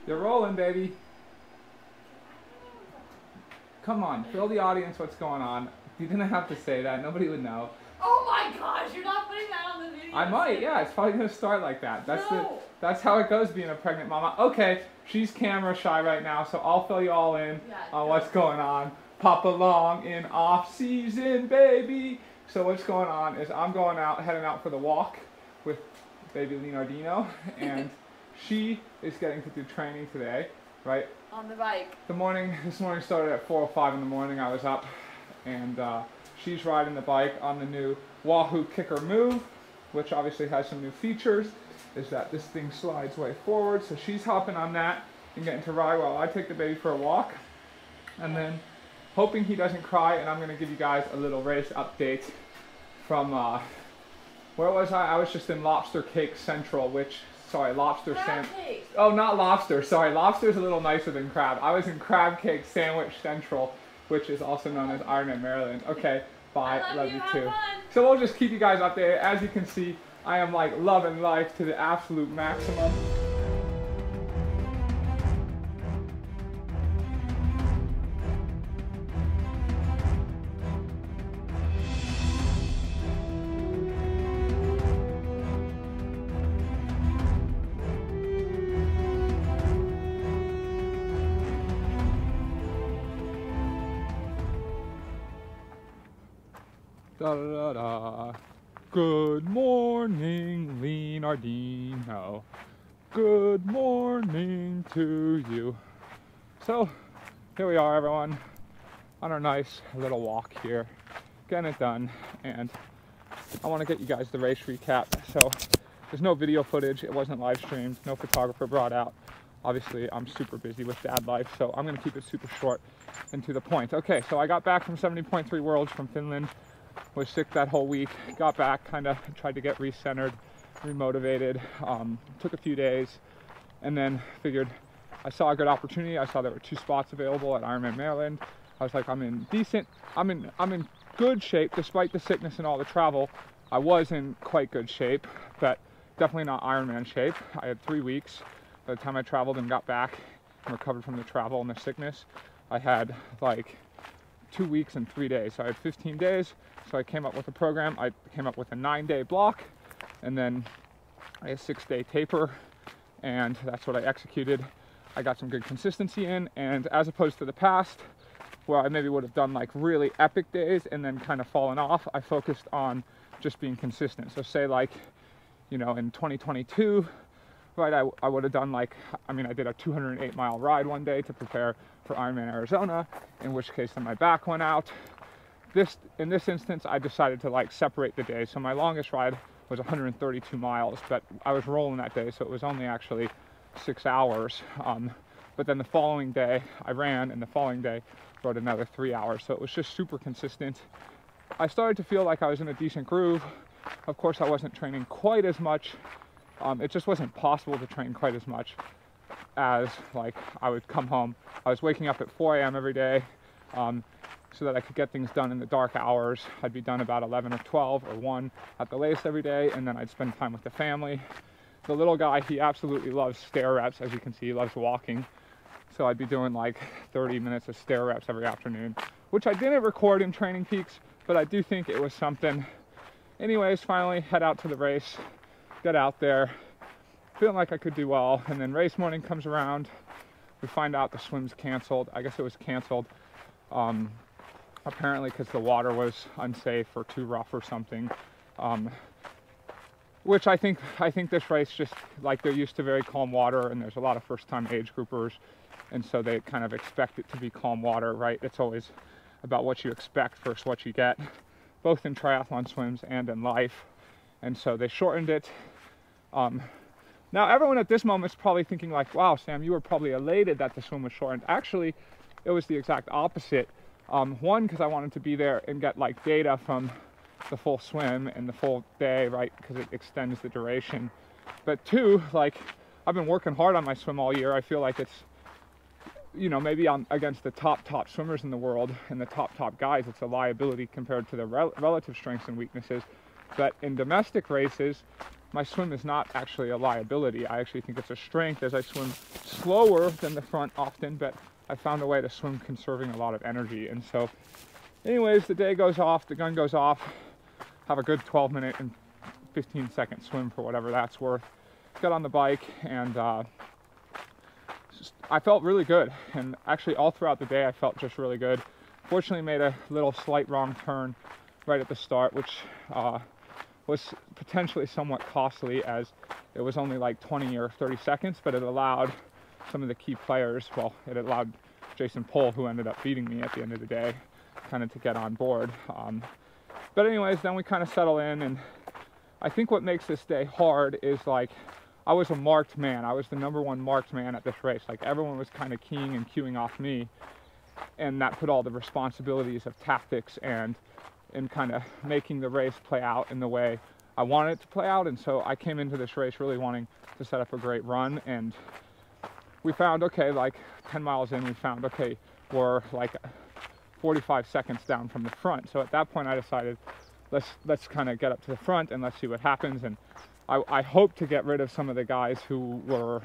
You're rolling, baby. Come on, fill the audience what's going on. You didn't have to say that. Nobody would know. Oh my gosh, you're not putting that on the video. I might, yeah. It's probably going to start like that. No. That's how it goes being a pregnant mama. Okay, she's camera shy right now, so I'll fill you all in on what's going on. Pop along in off season, baby. So what's going on is I'm heading out for the walk with baby Leonardino, and she is getting to do training today, right? On the bike. This morning started at 4:05 in the morning. I was up, and she's riding the bike on the new Wahoo Kicker Move, which obviously has some new features. Is that this thing slides way forward, so she's hopping on that and getting to ride while I take the baby for a walk, and then hoping he doesn't cry. And I'm going to give you guys a little race update from where was I? I was just in Lobster Cake Central, Lobster Sandwich. Oh, not lobster. Sorry, lobster's a little nicer than crab. I was in Crab Cake Sandwich Central, which is also known as Ironman Maryland. Okay, bye. Love you too. So we'll just keep you guys updated. As you can see, I am like loving life to the absolute maximum. Da, da, da, da. Good morning, Leonardino. Good morning to you. So, here we are, everyone, on our nice little walk here, getting it done, and I want to get you guys the race recap. So, there's no video footage, it wasn't live streamed, no photographer brought out. Obviously, I'm super busy with dad life, so I'm going to keep it super short and to the point. Okay, so I got back from 70.3 Worlds from Finland. Was sick that whole week, got back, kind of tried to get recentered, remotivated, took a few days, and then figured I saw a good opportunity. I saw there were 2 spots available at Ironman Maryland. I was like, I'm in good shape despite the sickness and all the travel. I was in quite good shape, but definitely not Ironman shape. I had 3 weeks by the time I traveled and got back and recovered from the travel and the sickness. I had like 2 weeks and 3 days, so I had 15 days. So I came up with a program. I came up with a 9-day block, and then a 6-day taper, and that's what I executed. I got some good consistency in, and as opposed to the past, where I maybe would have done like really epic days and then kind of fallen off, I focused on just being consistent. So say like, you know, in 2022, right, I would have done like, I did a 208-mile ride one day to prepare for Ironman Arizona, in which case then my back went out. In this instance, I decided to like separate the days. So my longest ride was 132 miles, but I was rolling that day, so it was only actually 6 hours. But then the following day I ran, and the following day rode another 3 hours. So it was just super consistent. I started to feel like I was in a decent groove. Of course, I wasn't training quite as much. It just wasn't possible to train quite as much as like I would come home. I was waking up at 4 a.m. every day so that I could get things done in the dark hours. I'd be done about 11 or 12 or 1 at the latest every day, and then I'd spend time with the family. The little guy, he absolutely loves stair reps. As you can see, he loves walking. So I'd be doing like 30 minutes of stair reps every afternoon, which I didn't record in Training Peaks, but I do think it was something. Anyways, finally head out to the race, get out there, feeling like I could do well, and then race morning comes around. We find out the swim's canceled. I guess it was canceled apparently because the water was unsafe or too rough or something. Which I think this race, just like they're used to very calm water, and there's a lot of first-time age groupers, and so they kind of expect it to be calm water, right? It's always about what you expect versus what you get, both in triathlon swims and in life. And so they shortened it. Now everyone at this moment is probably thinking like, wow, Sam, you were probably elated that the swim was shortened. Actually, it was the exact opposite. One, because I wanted to be there and get like data from the full swim and the full day, right? Because it extends the duration. But 2, like, I've been working hard on my swim all year. I feel like it's, you know, maybe I'm against the top swimmers in the world and the top guys. It's a liability compared to the relative strengths and weaknesses. But in domestic races, my swim is not actually a liability. I actually think it's a strength as I swim slower than the front often, but I found a way to swim conserving a lot of energy. And so anyways, the day goes off, the gun goes off, have a good 12-minute and 15-second swim for whatever that's worth. Got on the bike and I felt really good. And actually all throughout the day I felt just really good. Fortunately made a little slight wrong turn right at the start, which was potentially somewhat costly as it was only like 20 or 30 seconds, but it allowed some of the key players, well, it allowed Jason Pohl, who ended up beating me at the end of the day, kind of to get on board. But anyways, then we kind of settle in, and I think what makes this day hard is like, I was a marked man. I was the #1 marked man at this race. Like everyone was kind of keying and queuing off me, and that put all the responsibilities of tactics and kind of making the race play out in the way I wanted it to play out. And so I came into this race really wanting to set up a great run, and we found, okay, like 10 miles in, we found, okay, we're like 45 seconds down from the front. So at that point I decided, let's kind of get up to the front and let's see what happens. And I hope to get rid of some of the guys who were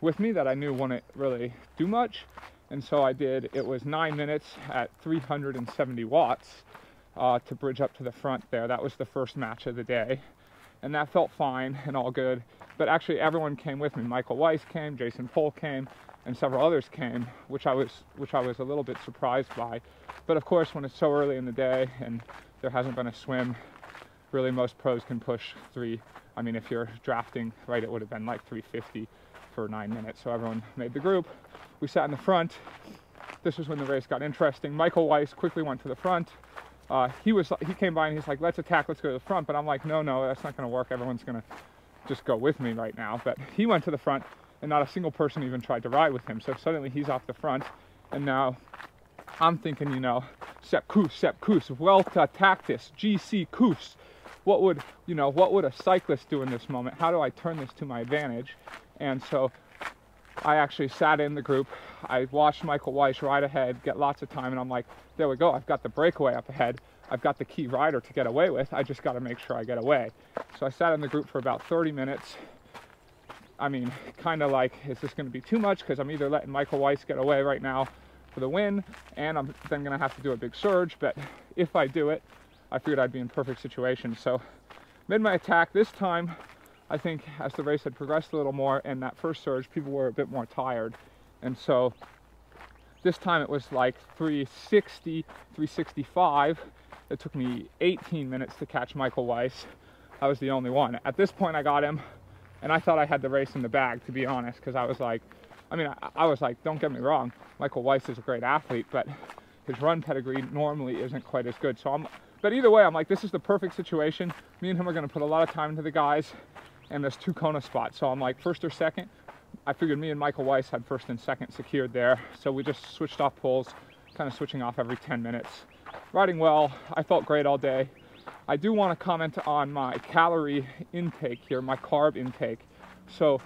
with me that I knew wouldn't really do much. And so I did. It was 9 minutes at 370 watts to bridge up to the front there. That was the first match of the day. And that felt fine and all good. But actually everyone came with me. Michael Weiss came, Jason Pohl came, and several others came, which I was a little bit surprised by. But of course, when it's so early in the day and there hasn't been a swim, really most pros can push I mean, if you're drafting, right, it would have been like 350 for 9 minutes. So everyone made the group. We sat in the front. This was when the race got interesting. Michael Weiss quickly went to the front. He came by and he's like, let's attack, let's go to the front. But I'm like, no, that's not going to work. Everyone's going to just go with me right now. But he went to the front, and not a single person even tried to ride with him. So suddenly he's off the front, and now I'm thinking, you know, Sepp Kuss, Vuelta Tactis, GC Kuss. What would a cyclist do in this moment? How do I turn this to my advantage? And so I actually sat in the group. I watched Michael Weiss ride ahead, get lots of time, and I'm like, there we go. I've got the breakaway up ahead. I've got the key rider to get away with. I just got to make sure I get away. So I sat in the group for about 30 minutes. I mean, kind of like, is this going to be too much? Because I'm either letting Michael Weiss get away right now for the win, and I'm then going to have to do a big surge. But if I do it, I figured I'd be in perfect situation. So made my attack. This time, I think as the race had progressed a little more and that first surge, people were a bit more tired. And so this time it was like 360, 365. It took me 18 minutes to catch Michael Weiss. I was the only one. At this point I got him, and I thought I had the race in the bag, to be honest, because I was like, I was like, don't get me wrong, Michael Weiss is a great athlete, but his run pedigree normally isn't quite as good. But either way, I'm like, this is the perfect situation. Me and him are going to put a lot of time into the guys, and there's 2 Kona spots. So I'm like, first or second. I figured me and Michael Weiss had first and second secured there. So we just switched off poles, kind of switching off every 10 minutes. Riding well. I felt great all day. I do want to comment on my calorie intake here, my carb intake. So,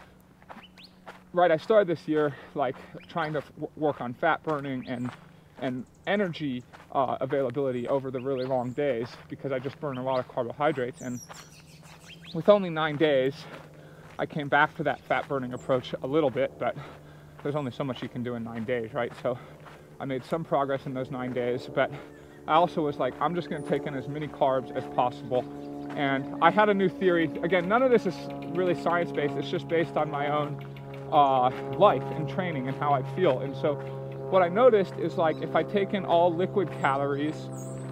right, I started this year like trying to work on fat burning and energy availability over the really long days, because I just burn a lot of carbohydrates. And with only 9 days, I came back to that fat burning approach a little bit, but there's only so much you can do in 9 days, right? So I made some progress in those 9 days, but I also was like, I'm just going to take in as many carbs as possible. And I had a new theory. Again, none of this is really science-based. It's just based on my own life and training and how I feel. And so what I noticed is, like, if I take in all liquid calories,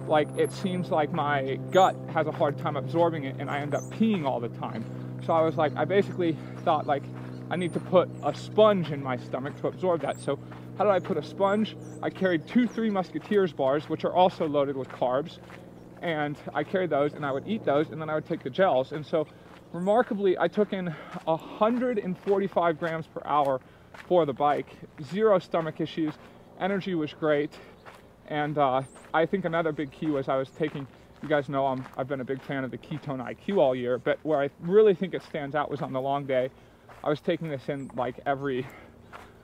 like, it seems like my gut has a hard time absorbing it, and I end up peeing all the time. So I was like, I basically thought, like, I need to put a sponge in my stomach to absorb that. So how did I put a sponge? I carried 2 Three Musketeers bars, which are also loaded with carbs, and I carried those, and I would eat those, and then I would take the gels. And so remarkably, I took in 145 grams per hour for the bike. 0 stomach issues. Energy was great. And I think another big key was I was taking, you guys know I've been a big fan of the ketone IQ all year, but where I really think it stands out was on the long day. I was taking this in like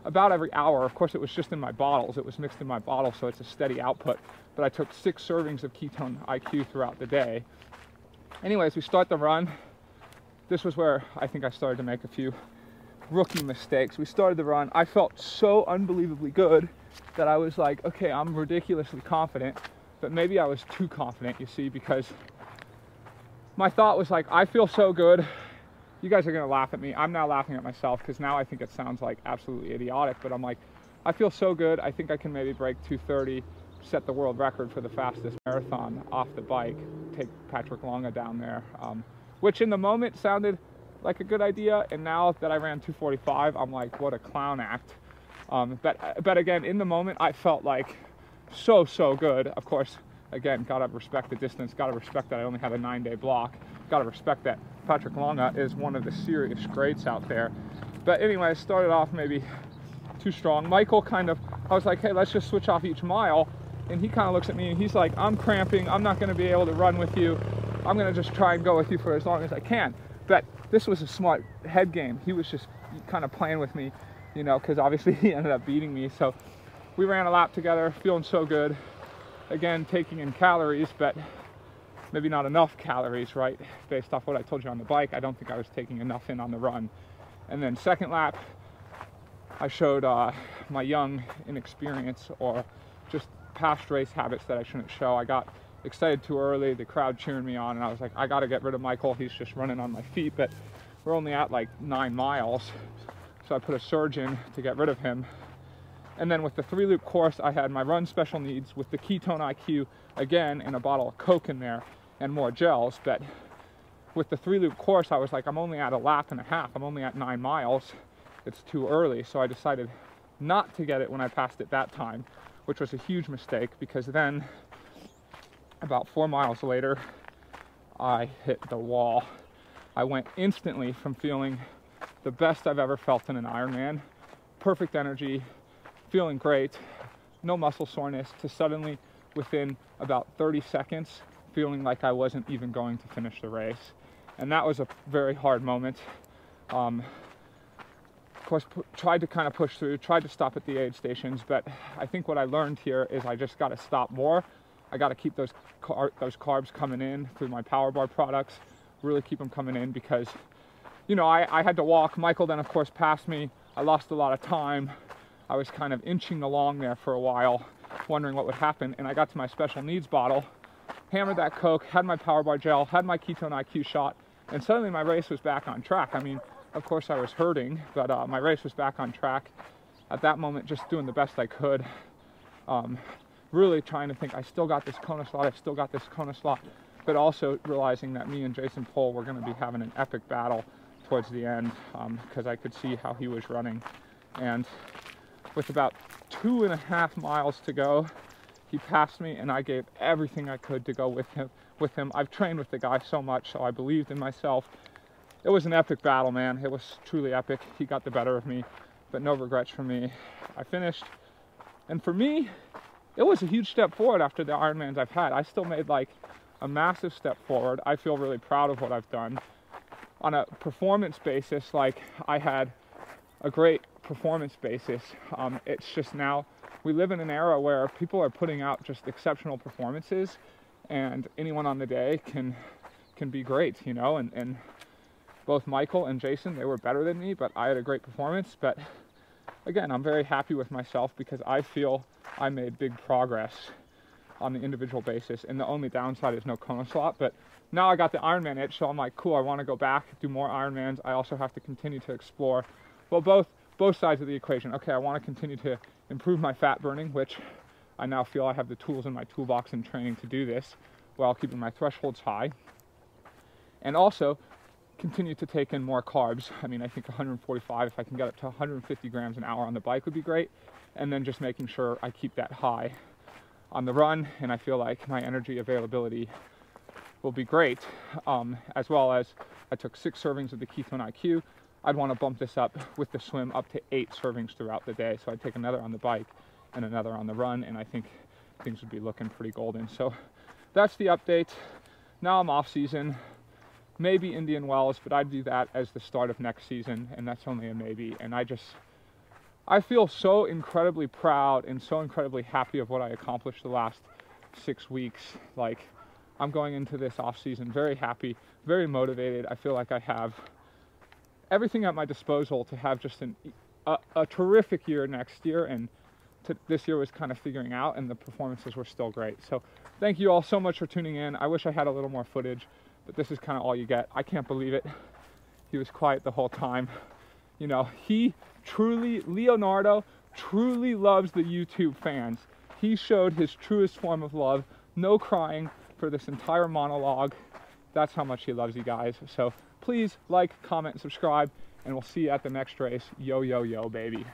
about every hour. Of course, it was just in my bottles. It was mixed in my bottle, so it's a steady output. But I took 6 servings of ketone IQ throughout the day. Anyways, we start the run. this was where I think I started to make a few rookie mistakes. We started the run. I felt so unbelievably good that I was like, okay, I'm ridiculously confident, but maybe I was too confident, you see, because my thought was like, I feel so good. You guys are gonna laugh at me. I'm now laughing at myself because now I think it sounds like absolutely idiotic, but I'm like, I feel so good. I think I can maybe break 2:30, set the world record for the fastest marathon off the bike, take Patrick Longa down there, which in the moment sounded like a good idea, and now that I ran 2:45, I'm like, what a clown act. But again, in the moment, I felt like so good. Of course, again, gotta respect the distance, gotta respect that I only had a 9-day block, gotta respect that Patrick Longa is one of the serious greats out there. But anyway, I started off maybe too strong. Michael I was like, hey, let's just switch off each mile. And he kind of looks at me and he's like, I'm cramping, I'm not gonna be able to run with you. I'm gonna just try and go with you for as long as I can. But this was a smart head game. He was just kind of playing with me, you know, because obviously he ended up beating me. So we ran a lap together, feeling so good. Again, taking in calories, but maybe not enough calories, right? Based off what I told you on the bike, I don't think I was taking enough in on the run. And then second lap, I showed my young inexperience or just past race habits that I shouldn't show. I got excited too early, the crowd cheering me on, and I was like, I gotta get rid of Michael. He's just running on my feet, but we're only at like 9 miles. So I put a surge in to get rid of him. And then with the 3-loop course, I had my run special needs with the ketone IQ again and a bottle of Coke in there and more gels. But with the 3-loop course, I was like, I'm only at a lap and a half. I'm only at 9 miles. It's too early. So I decided not to get it when I passed it that time, which was a huge mistake because then about 4 miles later, I hit the wall. I went instantly from feeling the best I've ever felt in an Ironman, perfect energy, feeling great, no muscle soreness, to suddenly within about 30 seconds, feeling like I wasn't even going to finish the race. And that was a very hard moment. Of course, tried to kind of push through, tried to stop at the aid stations, but I think what I learned here is I just got to stop more. I got to keep those carbs coming in through my Power Bar products, really keep them coming in because, you know, I had to walk. Michael then, of course, passed me. I lost a lot of time. I was kind of inching along there for a while, wondering what would happen, and I got to my special needs bottle, hammered that Coke, had my Power Bar gel, had my ketone IQ shot, and suddenly my race was back on track. I mean, of course I was hurting, but my race was back on track. At that moment, just doing the best I could. Really trying to think, I still got this Kona slot, I still got this Kona slot, but also realizing that me and Jason Pohl were gonna be having an epic battle towards the end because I could see how he was running. And with about 2.5 miles to go, he passed me and I gave everything I could to go with him. I've trained with the guy so much, so I believed in myself. It was an epic battle, man. It was truly epic. He got the better of me, but no regrets for me. I finished, and for me, it was a huge step forward after the Ironmans I've had. I still made like a massive step forward. I feel really proud of what I've done. On a performance basis, like I had a great performance basis. It's just now we live in an era where people are putting out just exceptional performances, and anyone on the day can be great, you know, and both Michael and Jason, they were better than me, but I had a great performance. But again, I'm very happy with myself because I feel I made big progress on the individual basis, and the only downside is no Kona slot. But now I got the Ironman itch, so I'm like, cool, I want to go back, do more Ironmans. I also have to continue to explore, well, both sides of the equation. Okay, I want to continue to improve my fat burning, which I now feel I have the tools in my toolbox and training to do this while keeping my thresholds high, and also continue to take in more carbs. I mean, I think 145, if I can get up to 150 grams an hour on the bike would be great, and then just making sure I keep that high on the run, and I feel like my energy availability will be great, as well as I took 6 servings of the ketone IQ. I'd want to bump this up with the swim up to 8 servings throughout the day, so I'd take another on the bike and another on the run, and I think things would be looking pretty golden. So that's the update. Now I'm off season, maybe Indian Wells, but I'd do that as the start of next season, and that's only a maybe. And I feel so incredibly proud and so incredibly happy of what I accomplished the last 6 weeks. Like, I'm going into this off season very happy, very motivated. I feel like I have everything at my disposal to have just a terrific year next year, and this year was kind of figuring out, and the performances were still great. So thank you all so much for tuning in. I wish I had a little more footage, but this is kind of all you get. I can't believe it. He was quiet the whole time. You know, Leonardo truly loves the YouTube fans. He showed his truest form of love. No crying for this entire monologue. That's how much he loves you guys. So please like, comment, subscribe, and we'll see you at the next race. Yo, yo, yo, baby.